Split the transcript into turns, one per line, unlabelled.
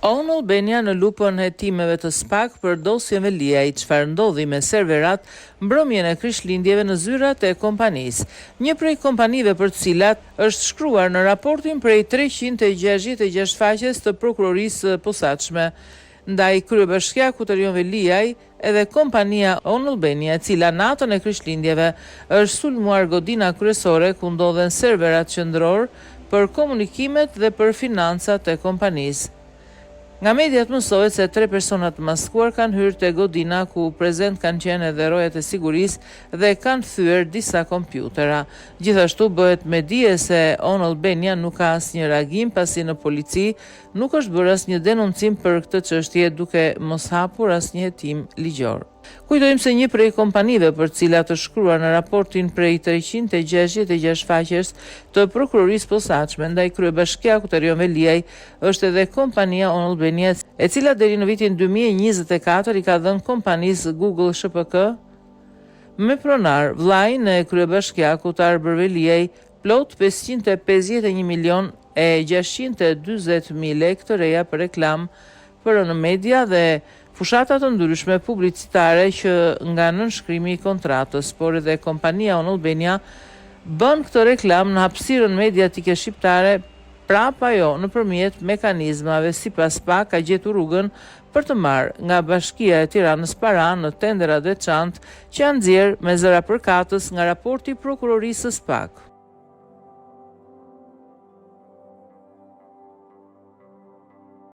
On Albania në lupën e hetimeve të SPAK për dosjen Veliaj, çfarë ndodhi me serverat mbrëmjen e Krishtlindjeve në zyrat e kompanisë. Një prej kompanive për të cilat është shkruar në raportin prej 366 faqes të prokurorisë posaçme. Ndaj kryebashkiakut Erion Veliaj, edhe kompania On Albania, e cila natën e Krishtlindjeve është sulmuar godina kryesore ku ndodhen serverat qendror për komunikimet dhe për financat e kompanisë. Nga mediat mësohet se 3 persona të maskuar kanë hyrë te godina ku prezent kanë qenë edhe rojat e sigurisë dhe kanë thyer disa kompjutera. Gjithashtu bëhet me dije se On Albania nuk ka asnjë reagim pasi në polici nuk është bërë asnjë denoncim për këtë çështje, duke mos hapur asnjë hetim ligjor. Kujtojmë se një prej kompanive për cilat është shkruar në raportin prej 366 faqes të prokurorisë posaçme ndaj kryebashkiakut Erion Veliaj është edhe kompania On Albania, e cila deri në vitin 2024 i ka dhënë kompanisë Google SHPK me pronar vllain e kryebashkiakut Arber Veliaj plot 551.640.000 lekë të reja për reklam për në media dhe fushata të ndryshme publicitare që nga nënshkrimi i kontratës, por edhe kompania On Albania bën këtë reklam në hapësirën mediatike shqiptare, prapa jo nëpërmjet mekanizmave sipas SPAK ka gjetur rrugën për të marrë nga Bashkia e Tiranës para në tenderat veçantë që janë nxjerrë me zëra përkatës nga raporti prokurorisë së SPAK.